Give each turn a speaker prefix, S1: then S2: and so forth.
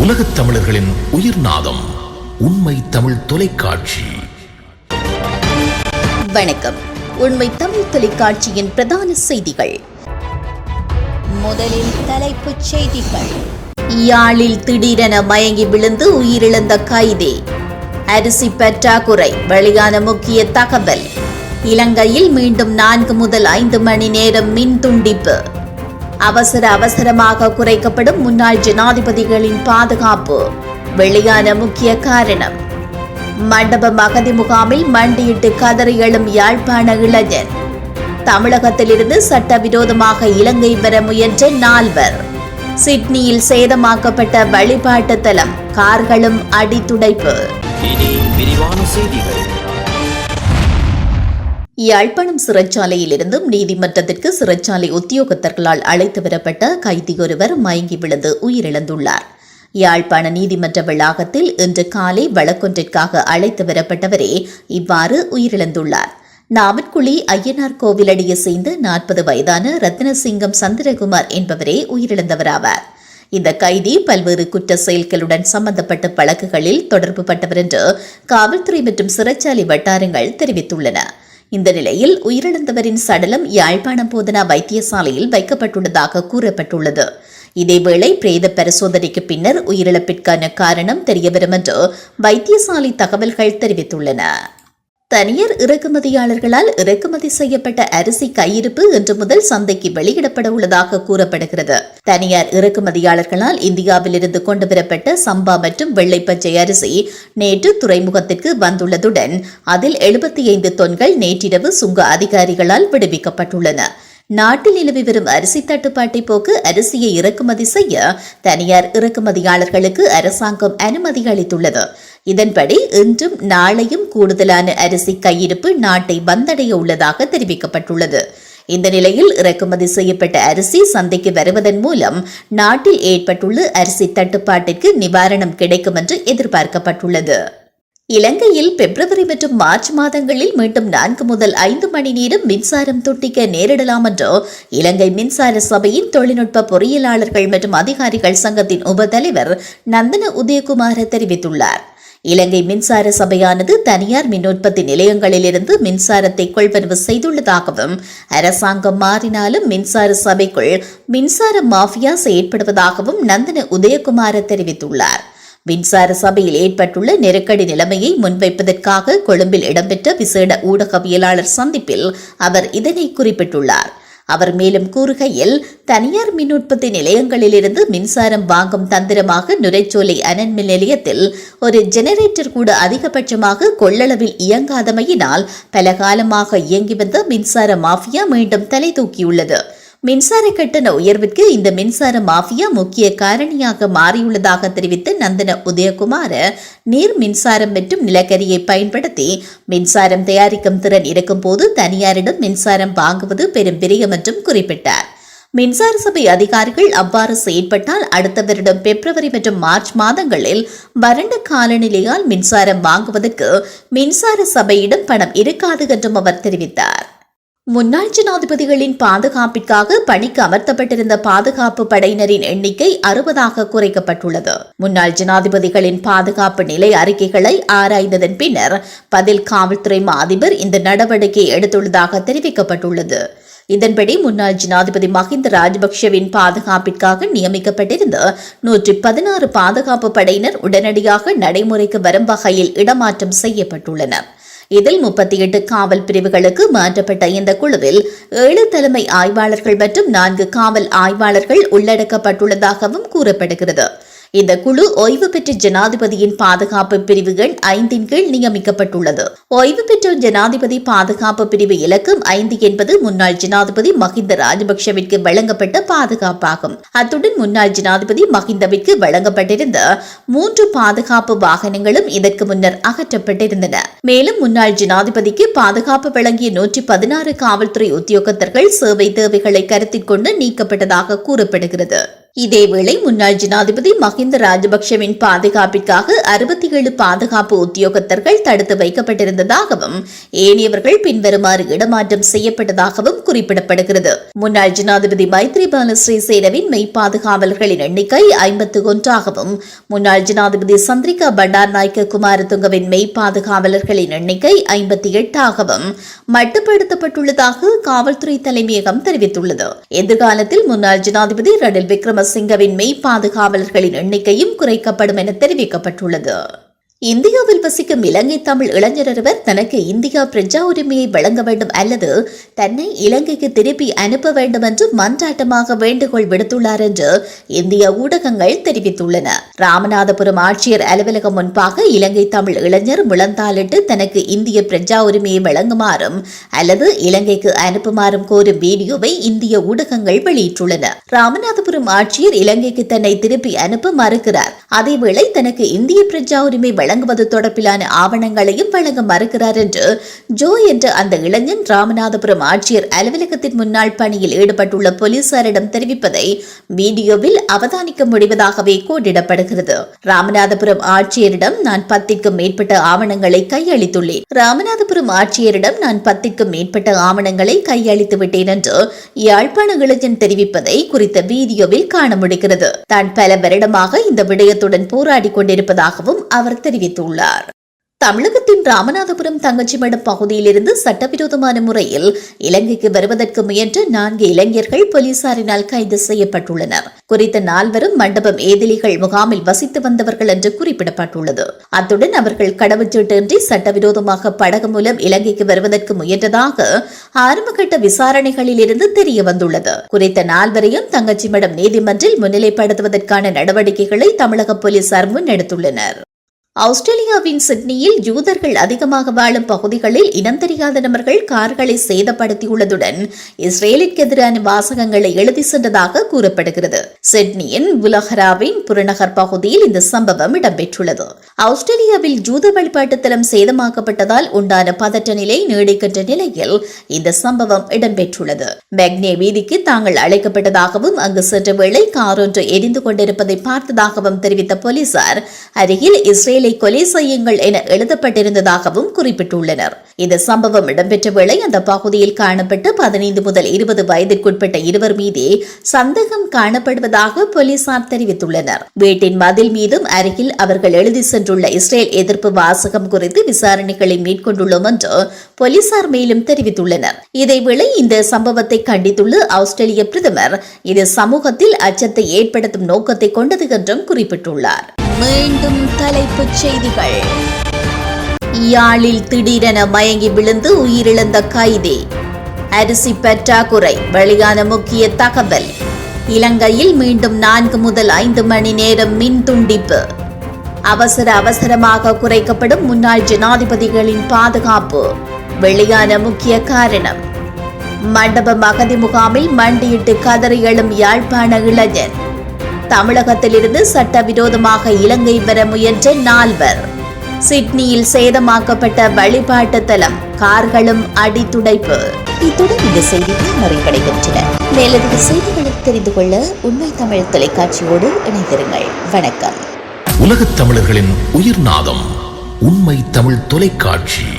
S1: உலகத் தமிழர்களின் உயிர்நாதம் உண்மை தமிழ் தொலைக்காட்சி.
S2: வணக்கம். உண்மை தமிழ் தொலைக்காட்சியின் பிரதான செய்திகள். முதலில் தலைப்புச் செய்திகள். யாழில் திடீரென மயங்கி விழுந்து உயிரிழந்த கைதி. அரிசி பற்றாக்குறை வெளியான முக்கிய தகவல். இலங்கையில் மீண்டும் 4 முதல் 5 மணி நேரம் மின் துண்டிப்பு. அவசரமாக குறைக்கப்படும் முன்னாள் ஜனாதிபதிகளின் பாதுகாப்பு வெளியான முக்கிய காரணம். மண்டபம் அகதி முகாமில் மண்டியிட்டு கதறி எழும் யாழ்ப்பாண இளைஞன். தமிழகத்திலிருந்து சட்டவிரோதமாக இலங்கை வர முயன்ற 4. சிட்னியில் சேதமாக்கப்பட்ட வழிபாட்டு தலம், கார்களும் அடித்துடைப்பு.
S3: இனி விரிவான செய்திகள்.
S2: யாழ்ப்பாணம் சிறைச்சாலையில் இருந்தும் நீதிமன்றத்திற்கு சிறைச்சாலை உத்தியோகத்தர்களால் அழைத்து வரப்பட்ட கைதி ஒருவர் மயங்கி விழுந்து உயிரிழந்துள்ளார். யாழ்ப்பாண நீதிமன்ற வளாகத்தில் இன்று காலை வழக்கொன்றிற்காக அழைத்து வரப்பட்டவரே இவ்வாறு உயிரிழந்துள்ளார். நாவற்குழி ஐயனார் கோவிலடியை சேர்ந்த 40 வயதான ரத்னசிங்கம் சந்திரகுமார் என்பவரே உயிரிழந்தவராவார். இந்த கைதி பல்வேறு குற்ற செயல்களுடன் சம்பந்தப்பட்ட வழக்குகளில் தொடர்பு பட்டவர் என்று காவல்துறை மற்றும் சிறைச்சாலை வட்டாரங்கள் தெரிவித்துள்ளன. இந்த நிலையில் உயிரிழந்தவரின் சடலம் யாழ்ப்பாணம் போதனா வைத்தியசாலையில் வைக்கப்பட்டுள்ளதாக கூறப்பட்டுள்ளது. இதேவேளை பிரேத பரிசோதனைக்கு பின்னர் உயிரிழப்பிற்கான காரணம் தெரியவரும் என்று வைத்தியசாலை தகவல்கள் தெரிவித்துள்ளன. தனியார் இறக்குமதியாளர்களால் இறக்குமதி செய்யப்பட்ட அரிசி கையிருப்பு இன்று முதல் சந்தைக்கு வெளியிடப்பட உள்ளதாக கூறப்படுகிறது. தனியார் இறக்குமதியாளர்களால் இந்தியாவிலிருந்து கொண்டுவரப்பட்ட சம்பா மற்றும் வெள்ளைப்பச்சை அரிசி நேற்று துறைமுகத்திற்கு வந்துள்ளதுடன் அதில் 75 தொன்கள் நேற்றிரவு சுங்க அதிகாரிகளால் விடுவிக்கப்பட்டுள்ளன. நாட்டில் நிலவி வரும் அரிசி தட்டுப்பாட்டை போக்கு அரிசியை இறக்குமதி செய்ய தனியார் இறக்குமதியாளர்களுக்கு அரசாங்கம் அனுமதி அளித்துள்ளது. இதன்படி இன்றும் நாளையும் கூடுதலான அரிசி கையிருப்பு நாட்டை வந்தடைய உள்ளதாக தெரிவிக்கப்பட்டுள்ளது. இந்த நிலையில் இறக்குமதி செய்யப்பட்ட அரிசி சந்தைக்கு வருவதன் மூலம் நாட்டில் ஏற்பட்டுள்ள அரிசி தட்டுப்பாட்டிற்கு நிவாரணம் கிடைக்கும் என்று எதிர்பார்க்கப்பட்டுள்ளது. இலங்கையில் பிப்ரவரி மற்றும் மார்ச் மாதங்களில் மீண்டும் 4 முதல் 5 மணி நேரம் மின்சாரம் துண்டிக்க நேரிடலாம் என்று இலங்கை மின்சார சபையின் தொழில்நுட்ப பொறியியலாளர்கள் மற்றும் அதிகாரிகள் சங்கத்தின் உபதலைவர் நந்தன உதயகுமார தெரிவித்துள்ளார். இலங்கை மின்சார சபையானது தனியார் மின் உற்பத்தி நிலையங்களிலிருந்து மின்சாரத்தை கொள்வனவு செய்துள்ளதாகவும் அரசாங்கம் மாறினாலும் மின்சார சபைக்குள் மின்சார மாஃபியா செயற்படுவதாகவும் நந்தன உதயகுமார தெரிவித்துள்ளார். மின்சார சபையில் ஏற்பட்டுள்ள நெருக்கடி நிலைமையை முன்வைப்பதற்காக கொழும்பில் இடம்பெற்ற விசேட ஊடகவியலாளர் சந்திப்பில் அவர் இதனை குறிப்பிட்டுள்ளார். அவர் மேலும் கூறுகையில், தனியார் மின் உற்பத்தி நிலையங்களிலிருந்து மின்சாரம் வாங்கும் தந்திரமாக நுரைச்சோலை அனல் மின் நிலையத்தில் ஒரு ஜெனரேட்டர் கூட அதிகபட்சமாக கொள்ளளவில் இயங்காதமையினால் பல காலமாக இயங்கி வந்த மின்சார மாஃபியா மீண்டும் தலை தூக்கியுள்ளது. மின்சார கட்டண உயர்விற்கு இந்த மின்சார மாஃபியா முக்கிய காரணியாக மாறியுள்ளதாக தெரிவித்த நந்தன உதயகுமார, நீர் மின்சாரம் மற்றும் நிலக்கரியை பயன்படுத்தி மின்சாரம் தயாரிக்கும் திறன் இருக்கும் போது தனியாரிடம் மின்சாரம் வாங்குவது பெரும் விரயம் என்றும் குறிப்பிட்டார். மின்சார சபை அதிகாரிகள் அவ்வாறு செயற்பட்டால் அடுத்த வருடம் பிப்ரவரி மற்றும் மார்ச் மாதங்களில் வறண்ட காலநிலையால் மின்சாரம் வாங்குவதற்கு மின்சார சபையிடம் பணம் இருக்காது என்றும் அவர் தெரிவித்தார். முன்னாள் ஜனாதிபதிகளின் பாதுகாப்பிற்காக பணிக்கு அமர்த்தப்பட்டிருந்த பாதுகாப்பு படையினரின் எண்ணிக்கை 60ஆக குறைக்கப்பட்டுள்ளது. முன்னாள் ஜனாதிபதிகளின் பாதுகாப்பு நிலை அறிக்கைகளை ஆராய்ந்ததன் பின்னர் பதில் காவல்துறை அதிபர் இந்த நடவடிக்கை எடுத்துள்ளதாக தெரிவிக்கப்பட்டுள்ளது. இதன்படி முன்னாள் ஜனாதிபதி மஹிந்த ராஜபக்ஷவின் பாதுகாப்பிற்காக நியமிக்கப்பட்டிருந்த 116 பாதுகாப்பு படையினர் உடனடியாக நடைமுறைக்கு வரும் வகையில் இடமாற்றம் செய்யப்பட்டுள்ளனர். இதில் 38 காவல் பிரிவுகளுக்கு மாற்றப்பட்ட இந்த குழுவில் 7 தலைமை ஆய்வாளர்கள் மற்றும் 4 காவல் ஆய்வாளர்கள் உள்ளடக்கப்பட்டுள்ளதாகவும் கூறப்படுகிறது. இந்த குழு ஓய்வு பெற்ற ஜனாதிபதியின் பாதுகாப்பு பிரிவு எண் 5 கீழ் நியமிக்கப்பட்டுள்ளது. ஓய்வு பெற்ற ஜனாதிபதி பாதுகாப்பு பிரிவு இலக்கம் 5 என்பது முன்னாள் ஜனாதிபதி மஹிந்த ராஜபக்ஷவிற்கு வழங்கப்பட்ட பாதுகாப்பாகும். அத்துடன் முன்னாள் ஜனாதிபதி மஹிந்தவிற்கு வழங்கப்பட்டிருந்த 3 பாதுகாப்பு வாகனங்களும் இதற்கு முன்னர் அகற்றப்பட்டிருந்தன. மேலும் முன்னாள் ஜனாதிபதிக்கு பாதுகாப்பு வழங்கிய 116 காவல்துறை உத்தியோகத்தர்கள் சேவை தேவைகளை கருத்தில் கொண்டு நீக்கப்பட்டதாக கூறப்படுகிறது. இதேவேளை முன்னாள் ஜனாதிபதி மஹிந்த ராஜபக்ஷவின் பாதுகாப்பிற்காக 67 பாதுகாப்பு உத்தியோகத்தர்கள் தடுத்து வைக்கப்பட்டிருந்ததாகவும் ஏனையவர்கள் பின்வருமாறு இடமாற்றம் செய்யப்பட்டதாகவும் குறிப்பிடப்படுகிறது. முன்னாள் ஜனாதிபதி மைத்ரிபால சிறிசேனவின் மெய்ப்பாதுகாவலர்களின் எண்ணிக்கை 51ஆகவும் முன்னாள் ஜனாதிபதி சந்திரிகா பண்டாரநாயக்க குமாரதுங்கவின் மெய்ப்பாதுகாவலர்களின் எண்ணிக்கை 58ஆகவும் மட்டுப்படுத்தப்பட்டுள்ளதாக காவல்துறை தலைமையகம் தெரிவித்துள்ளது. எதிர்காலத்தில் முன்னாள் ஜனாதிபதி ரணில் விக்ரமசிங்கவின் மெய்ப்பாதுகாவலர்களின் எண்ணிக்கையும் குறைக்கப்படும் என தெரிவிக்கப்பட்டுள்ளது. இந்தியாவில் வசிக்கும் இலங்கை தமிழ் இளைஞர் ஒருவர் தனக்கு இந்தியா பிரஜா உரிமையை வழங்க வேண்டும் அல்லது தன்னை இலங்கைக்கு திருப்பி அனுப்ப வேண்டும் என்று மன்றாட்டமாக வேண்டுகோள் விடுத்துள்ளார் என்று இந்திய ஊடகங்கள் தெரிவித்துள்ளன. ராமநாதபுரம் ஆட்சியர் அலுவலகம் முன்பாக இலங்கை தமிழ் இளைஞர் முழந்தாளிட்டு தனக்கு இந்திய பிரஜா உரிமையை வழங்குமாறும் அல்லது இலங்கைக்கு அனுப்புமாறும் கோரும் வீடியோவை இந்திய ஊடகங்கள் வெளியிட்டுள்ளன. ராமநாதபுரம் ஆட்சியர் இலங்கைக்கு தன்னை திருப்பி அனுப்ப மறுக்கிறார். அதேவேளை தனக்கு இந்திய பிரஜா உரிமை வழங்குவது தொடர்பிலான ஆவணங்களையும் வழங்க மறுக்கிறார் என்று ஜோ என்ற அந்த இளைஞன் ராமநாதபுரம் ஆட்சியர் அலுவலகத்தின் முன்னாள் பணியில் ஈடுபட்டுள்ள போலீசாரிடம் தெரிவிப்பதை வீடியோவில் அவதானிக்க முடிவதாகவே கோடிடப்படுகிறது. ராமநாதபுரம் ஆட்சியரிடம் நான் 10க்கும் மேற்பட்ட ஆவணங்களை கையளித்துள்ளேன். ராமநாதபுரம் ஆட்சியரிடம் நான் 10க்கும் மேற்பட்ட ஆவணங்களை கையளித்து விட்டேன் என்று யாழ்ப்பாண இளைஞன் தெரிவிப்பதை குறித்த வீடியோவில் காண முடிகிறது. தான் பல வருடமாக இந்த விடயத்துடன் போராடி கொண்டிருப்பதாகவும் அவர் தெரிவித்துள்ளார். தமிழகத்தின் ராமநாதபுரம் தங்கச்சிமடம் பகுதியிலிருந்து சட்டவிரோதமான முறையில் இலங்கைக்கு வருவதற்கு முயன்ற 4 இளைஞர்கள் போலீசாரினால் கைது செய்யப்பட்டுள்ளனர். குறித்த 4வரும் மண்டபம் ஏதிலிகள் முகாமில் வசித்து வந்தவர்கள் என்று குறிப்பிடப்பட்டுள்ளது. அத்துடன் அவர்கள் கடவுச்சீட்டின்றி சட்டவிரோதமாக படகு மூலம் இலங்கைக்கு வருவதற்கு முயன்றதாக ஆரம்பகட்ட விசாரணைகளில் இருந்து தெரிய வந்துள்ளது. குறித்த 4வரையும் தங்கச்சிமடம் நீதிமன்றில் முன்னிலைப்படுத்துவதற்கான நடவடிக்கைகளை தமிழக போலீசார் முன்னெடுத்துள்ளனர். ஆஸ்திரேலியாவின் சிட்னியில் யூதர்கள் அதிகமாக வாழும் பகுதிகளில் இனம் தெரியாத நபர்கள் கார்களை சேதப்படுத்தியுள்ளதுடன் இஸ்ரேலுக்கு எதிரான வாசகங்களை எழுதி சென்றதாக கூறப்படுகிறது. சிட்னியின் புலஹராவின் புறநகர் பகுதியில் இந்த சம்பவம் இடம்பெற்றுள்ளது. ஆஸ்திரேலியாவில் யூத வழிபாட்டு தலம் சேதமாக்கப்பட்டதால் உண்டான பதற்ற நிலை நீடிக்கின்ற நிலையில் இந்த சம்பவம் இடம்பெற்றுள்ளது. மெக்னே வீதிக்கு தாங்கள் அழைக்கப்பட்டதாகவும் அங்கு சென்ற வேளை கார் ஒன்று எரிந்து கொண்டிருப்பதை பார்த்ததாகவும் தெரிவித்த போலீசார் அருகில் இஸ்ரேலை கொலை செய்யுங்கள் என எழுதப்பட்டிருந்ததாகவும் குறிப்பிட்டுள்ளனர். இந்த சம்பவம் இடம்பெற்ற வேளை அந்த பகுதியில் காணப்பட்ட 15 முதல் 20 வயதிற்குட்பட்ட இருவர் மீதே சந்தேகம் காணப்படுவதாக போலீசார் தெரிவித்துள்ளனர். வீட்டின் மதில் மீதும் அருகில் அவர்கள் எழுதி சென்றுள்ள இஸ்ரேல் எதிர்ப்பு வாசகம் குறித்து விசாரணைகளை மேற்கொண்டுள்ளோம் என்று போலீசார் மேலும் தெரிவித்துள்ளனர். இதேவேளை இந்த சம்பவத்தை கண்டித்துள்ள ஆஸ்திரேலிய பிரதமர் இது சமூகத்தில் அச்சத்தை ஏற்படுத்தும் நோக்கத்தை கொண்டது என்றும் குறிப்பிட்டுள்ளார். மீண்டும் தலைப்புச் செய்திகள். யாழில் திடீரென மயங்கி விழுந்து உயிரிழந்த கைதி. அரிசி பற்றாக்குறை வெளியான முக்கிய தகவல். இலங்கையில் மீண்டும் 4 முதல் 5 மணி நேரம் மின் துண்டிப்பு. அவசரமாக குறைக்கப்படும் முன்னாள் ஜனாதிபதிகளின் பாதுகாப்பு வெளியான முக்கிய காரணம். மண்டபம் அகதி முகாமில் மண்டியிட்டு கதறி எழும் யாழ்ப்பாண இளைஞன். தமிழகத்திலிருந்து சட்டவிரோதமாக இலங்கை வர முயன்ற 4வர். சிட்னியில் சேதமாக்கப்பட்ட வழிபாட்டு தலம், கார்களும் அடித்துடைப்பு. இத்துடன் இந்த செய்திகள் நிறைவடைகின்றன. மேலதிக செய்திகளை தெரிந்து கொள்ள உண்மை தமிழ் தொலைக்காட்சியோடு இணைந்திருங்கள். வணக்கம்.
S1: உலகத் தமிழர்களின் உயிர்நாதம் உண்மை தமிழ் தொலைக்காட்சி.